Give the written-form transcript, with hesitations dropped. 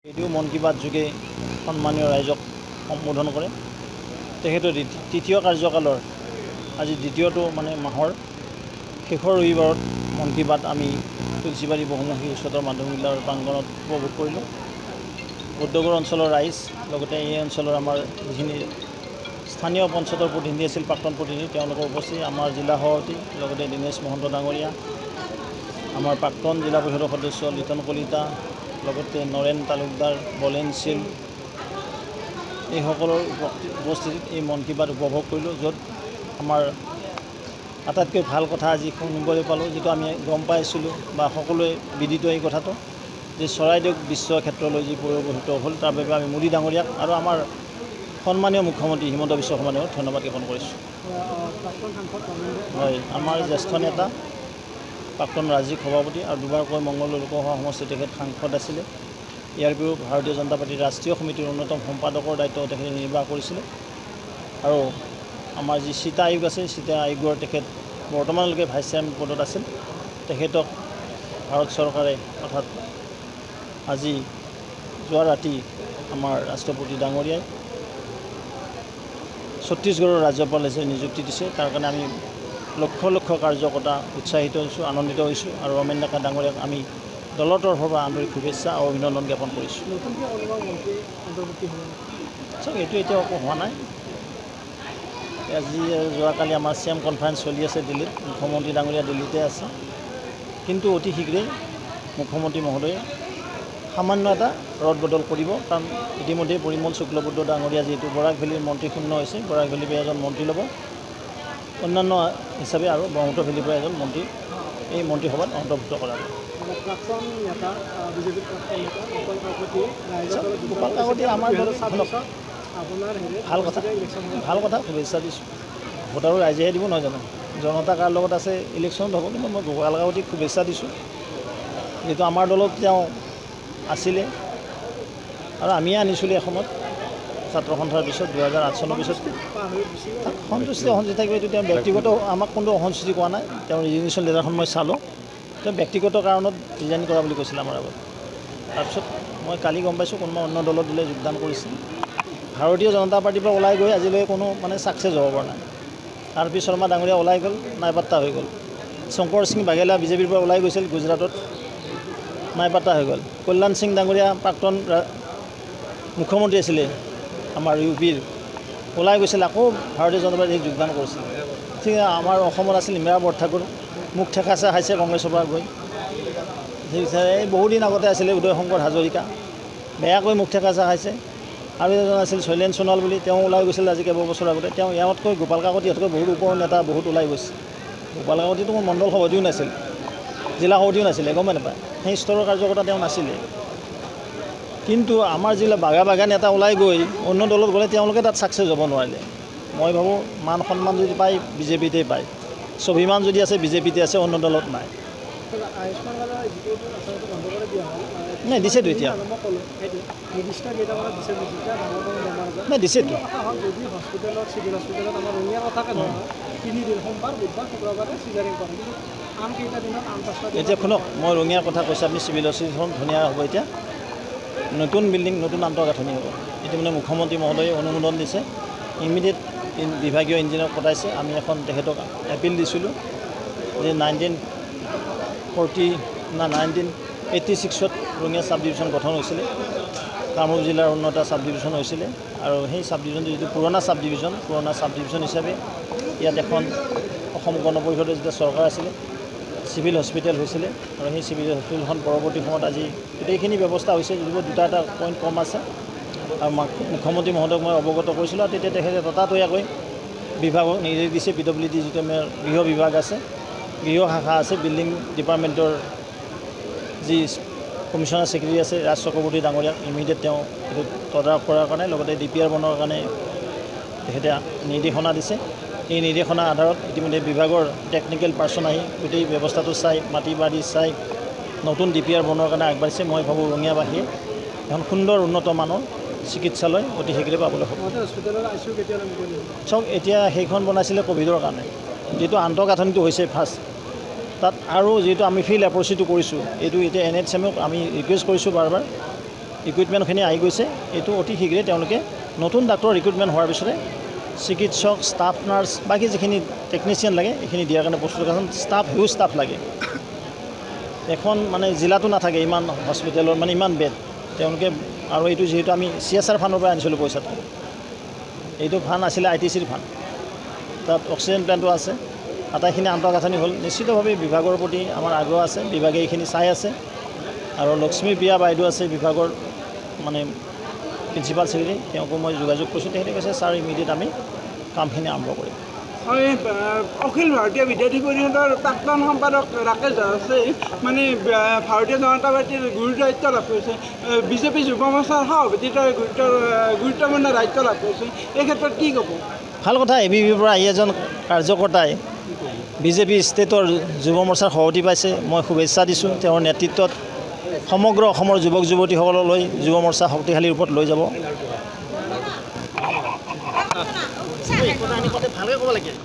যদিও মন কী বাত যোগে সন্মানীয় ৰাইজক সম্বোধন কৰে। তেখেতৰ তৃতীয় কাৰ্যকালৰ আজি দ্বিতীয়টো মাহৰ শেষৰ ৰবিবাৰত মন কী বাত আমি তুলসীবাৰী বহুমুখী উচ্চতৰ মাধ্যমিক বিদ্যালয়ৰ প্ৰাংগণত উপভোগ কৰিলোঁ। বুদ্ধগড় অঞ্চলৰ ৰাইজ লগতে এই অঞ্চলৰ আমাৰ যিখিনি স্থানীয় পঞ্চায়তৰ প্ৰতিনিধি আছিল, প্ৰাক্তন প্ৰতিনিধি, তেওঁলোকৰ উপস্থিতি, আমাৰ জিলা সভাপতি লগতে দীনেশ মহন্ত ডাঙৰীয়া, আমাৰ প্ৰাক্তন জিলা পৰিষদৰ সদস্য লিটন কলিতা, লগতে নৰেন তালুকদাৰ, বলেন শীল, এইসকলৰ উপস্থিতিত এই মন কী বাত উপভোগ কৰিলোঁ। য'ত আমাৰ আটাইতকৈ ভাল কথা আজি শুনিবলৈ পালোঁ, যিটো আমি গম পাইছিলোঁ বা সকলোৱে বিদিত এই কথাটো, যে চৰাইদেউক বিশ্ব ক্ষেত্ৰলৈ যি পৰিৱৰ্তিত হ'ল, তাৰ বাবে আমি মোদী ডাঙৰীয়াক আৰু আমাৰ সন্মানীয় মুখ্যমন্ত্ৰী হিমন্ত বিশ্ব শৰ্মা ডাঙৰীয়াক ধন্যবাদ জ্ঞাপন কৰিছোঁ। হয়, আমাৰ জ্যেষ্ঠ নেতা, প্ৰাক্তন ৰাজ্যিক সভাপতি আৰু দুবাৰকৈ মংগলদৈ লোকসভা সমষ্টিৰ তেখেত সাংসদ আছিলে। ইয়াৰ উপৰিও ভাৰতীয় জনতা পাৰ্টীৰ ৰাষ্ট্ৰীয় সমিতিৰ অন্যতম সম্পাদকৰ দায়িত্ব তেখেতে নিৰ্বাহ কৰিছিলে। আৰু আমাৰ যি চিটা আয়োগ আছে, চিটা আয়োগৰ তেখেত বৰ্তমানলৈকে ভাইচ চেয়াৰমেন পদত আছিল। তেখেতক ভাৰত চৰকাৰে অৰ্থাৎ আজি যোৱা ৰাতি আমাৰ ৰাষ্ট্ৰপতি ডাঙৰীয়াই ছত্তীশগড়ৰ ৰাজ্যপাল হিচাপে নিযুক্তি দিছে। তাৰ কাৰণে আমি লক্ষ লক্ষ কাৰ্যকৰ্তা উৎসাহিত হৈছোঁ, আনন্দিত হৈছোঁ আৰু ৰমেন ডেকা ডাঙৰীয়াক আমি দলৰ তৰফৰ পৰা আন্তৰিক শুভেচ্ছা আৰু অভিনন্দন জ্ঞাপন কৰিছোঁ। এইটো এতিয়া একো হোৱা নাই। আজি যোৱাকালি আমাৰ CM কনফাৰেন্স চলি আছে দিল্লীত, মুখ্যমন্ত্ৰী ডাঙৰীয়া দিল্লীতে আছে। কিন্তু অতি শীঘ্ৰেই মুখ্যমন্ত্ৰী মহোদয়ে সামান্য এটা ৰদ বদল কৰিব, কাৰণ ইতিমধ্যে পৰিমল শুক্লবৈদ্য ডাঙৰীয়া যিহেতু বৰাক ভেলীৰ মন্ত্ৰী শূন্য হৈছে, বৰাক ভেলীৰ পৰা এজন মন্ত্ৰী ল'ব, অন্যান্য হিচাপে আৰু ব্ৰহ্মপুত্ৰ ভেলীৰ পৰা এজন মন্ত্ৰী এই মন্ত্ৰীসভাত অন্তৰ্ভুক্ত কৰাব। গোপাল কাকতি আমাৰ দলত ভাল কথা শুভেচ্ছা দিছোঁ। ভোটাৰো ৰাইজেহে দিব, নহয় জানো? জনতা কাৰ লগত আছে ইলেকশ্যনত হ'ব, কিন্তু মই গোপাল কাকতিক শুভেচ্ছা দিছোঁ, যিহেতু আমাৰ দলত তেওঁ আছিলে আৰু আমিয়ে আনিছিলোঁ এসময়ত ছাত্ৰ সন্থাৰ পিছত 2008 চনৰ পিছত। সন্তুষ্টি অসন্তুষ্টি থাকিব, এইটো তেওঁ ব্যক্তিগত, আমাক কোনো অসন্তুষ্টি কোৱা নাই। তেওঁৰ ৰিজিগনেশ্যন লেটাৰখন মই চালোঁ, তেওঁ ব্যক্তিগত কাৰণত ৰিজাইন কৰা বুলি কৈছিল আমাৰ আগত। তাৰপিছত মই কালি গম পাইছোঁ কোনোবা অন্য দলত বোলে যোগদান কৰিছিল। ভাৰতীয় জনতা পাৰ্টীৰ পৰা ওলাই গৈ আজিলৈকে কোনো ছাকচেছ হ'ব পৰা নাই। RP শৰ্মা ডাঙৰীয়া ওলাই গ'ল, নাইপাত্তা হৈ গ'ল। শংকৰ সিং বাঘেলা বিজেপিৰ পৰা ওলাই গৈছিল গুজৰাটত, নাইপাত্তা হৈ গ'ল। কল্যাণ সিং ডাঙৰীয়া প্ৰাক্তন মুখ্যমন্ত্ৰী আছিলে আমাৰ UPৰ, ওলাই গৈছিল, আকৌ ভাৰতীয় জনতা পাৰ্টীত যোগদান কৰিছিল। ঠিক আমাৰ অসমত আছিল ইমৰা বৰঠাকুৰ, মুখ ঠেকাচা খাইছে কংগ্ৰেছৰ পৰা গৈ। এই বহুদিন আগতে আছিলে উদয় শংকৰ হাজৰিকা, বেয়াকৈ মুখ ঠেকাচা খাইছে। আৰু এজন আছিল শৈলেন সোণোৱাল বুলি, তেওঁ ওলাই গৈছিল আজি কেইবাবছৰ আগতে। তেওঁ ইয়াতকৈ গোপাল কাকতিহঁতকৈ বহুত ওপৰৰ নেতা বহুত ওলাই গৈছে। গোপাল কাকতিটো মোৰ মণ্ডল সভাপতিও নাছিল, জিলা সভাপতিও নাছিলে, গমে নাপায়, সেই স্তৰৰ কাৰ্যকৰ্তা তেওঁ নাছিলে। কিন্তু আমাৰ যিবিলাক বাগা বাগা নেতা ওলাই গৈ অন্য দলত গ'লে তেওঁলোকে তাত ছাকচেছ হ'ব নোৱাৰিলে। মই ভাবোঁ মান সন্মান যদি পায় বিজেপিতে পায়, স্বাভিমান যদি আছে বিজেপিতে আছে, অন্য দলত নাই। নাই দিছেতো এতিয়া, নাই দিছেতো। এতিয়া শুনক, মই ৰঙিয়াৰ কথা কৈছোঁ, আপুনি চিভিল হস্পিটেলখন ধুনীয়া হ'ব। এতিয়া নতুন বিল্ডিং, নতুন আন্তঃগাঁথনি হ'ব। ইতিমধ্যে মুখ্যমন্ত্ৰী মহোদয়ে অনুমোদন দিছে, ইমিডিয়েট বিভাগীয় ইঞ্জিনিয়াৰক পঠাইছে। আমি এখন তেখেতক এপিল দিছিলোঁ যে 1986ত ৰঙিয়া ছাব ডিভিশ্যন গঠন হৈছিলে, কামৰূপ জিলাৰ অন্যটা ছাব ডিভিশ্যন হৈছিলে। আৰু সেই ছাব ডিভিশ্যনটো যিটো পুৰণা ছাব ডিভিশ্যন হিচাপে ইয়াত এখন অসম গণ পৰিষদৰ যেতিয়া চৰকাৰ আছিলে, চিভিল হস্পিটেল হৈছিলে। আৰু সেই চিভিল হস্পিটেলখন পৰৱৰ্তী সময়ত আজি গোটেইখিনি ব্যৱস্থা হৈছে, যদিও দুটা এটা পইণ্ট কম আছে। আৰু মুখ্যমন্ত্ৰী মহোদয়ক মই অৱগত কৰিছিলোঁ, আৰু তেতিয়া তেখেতে ততাতৈয়াকৈ বিভাগক নিৰ্দেশ দিছে, PWD যিটো আমাৰ গৃহ বিভাগ আছে, গৃহ শাখা আছে, বিল্ডিং ডিপাৰ্টমেণ্টৰ যি কমিশ্যনাৰ ছেক্ৰেটাৰী আছে ৰাজ চক্ৰৱৰ্তী ডাঙৰীয়াক ইমিডিয়েট তেওঁ এইটো তদাৰক কৰাৰ কাৰণে, লগতে DPR বনোৱাৰ কাৰণে তেখেতে নিৰ্দেশনা দিছে। এই নিৰ্দেশনাৰ আধাৰত ইতিমধ্যে বিভাগৰ টেকনিকেল পাৰ্চন আহি গোটেই ব্যৱস্থাটো চাই, মাটি বাৰী চাই, নতুন DPR বনোৱাৰ কাৰণে আগবাঢ়িছে। মই ভাবোঁ ৰঙিয়াবাসীয়ে এখন সুন্দৰ উন্নত মানৰ চিকিৎসালয় অতি শীঘ্ৰে পাবলৈ হ'ব। চাওক, এতিয়া সেইখন বনাইছিলে ক'ভিডৰ কাৰণে, যিটো আন্তঃগাঁথনিটো হৈছে ফাৰ্ষ্ট, তাত আৰু যিহেতু আমি ফিল্ড এপ্ৰচিটো কৰিছোঁ, এইটো এতিয়া NHMক আমি ৰিকুৱেষ্ট কৰিছোঁ বাৰ বাৰ ইকুইপমেণ্টখিনি আহি গৈছে। এইটো অতি শীঘ্ৰে তেওঁলোকে নতুন ডাক্তৰ ৰিক্ৰুটমেণ্ট হোৱাৰ পিছতে চিকিৎসক, ষ্টাফ নাৰ্ছ, বাকী যিখিনি টেকনিচিয়ান লাগে এইখিনি দিয়াৰ কাৰণে প্ৰস্তুত। কাৰণ ষ্টাফ, হিউজ ষ্টাফ লাগে। এখন মানে জিলাতো নাথাকে ইমান হস্পিটেলৰ, মানে ইমান বেড তেওঁলোকে। আৰু এইটো যিহেতু আমি CSR ফাণ্ডৰ পৰা আনিছিলোঁ পইচাটো, এইটো ফাণ্ড আছিলে ITCৰ ফাণ্ড। তাত অক্সিজেন প্লেণ্টো আছে, আটাইখিনি আন্তঃগাঁথনি হ'ল। নিশ্চিতভাৱে বিভাগৰ প্ৰতি আমাৰ আগ্ৰহ আছে, বিভাগে এইখিনি চাই আছে। আৰু লক্ষ্মীপ্ৰিয়া বাইদেউ আছে বিভাগৰ মানে প্ৰিন্সিপাল ছেক্ৰেটাৰী, তেওঁকো মই যোগাযোগ কৰিছোঁ। তেখেতে কৈছে ছাৰ ইমিডিয়েট আমি কামখিনি আৰম্ভ কৰিম। হয়, অখিল ভাৰতীয় বিদ্যাৰ্থী পৰিষদৰ প্ৰাক্তন সম্পাদক ৰাকেশ দাসে মানে ভাৰতীয় জনতা পাৰ্টীৰ গুৰু দায়িত্ব লাভ কৰিছে, বিজেপি যুৱ মৰ্চাৰ সভাপতিত্বৰ গুৰুত্বপূৰ্ণ দায়িত্ব লাভ কৰিছে। এই ক্ষেত্ৰত কি ক'ব? ভাল কথা। ABPৰ পৰা আহি এজন কাৰ্যকৰ্তাই বিজেপি ষ্টেটৰ যুৱ মৰ্চাৰ সভাপতি পাইছে, মই শুভেচ্ছা দিছোঁ। তেওঁৰ নেতৃত্বত সমগ্ৰ অসমৰ যুৱক যুৱতীসকললৈ যুৱ মৰ্চা শক্তিশালী ৰূপত লৈ যাব। ভালকৈ ক'ব লাগে।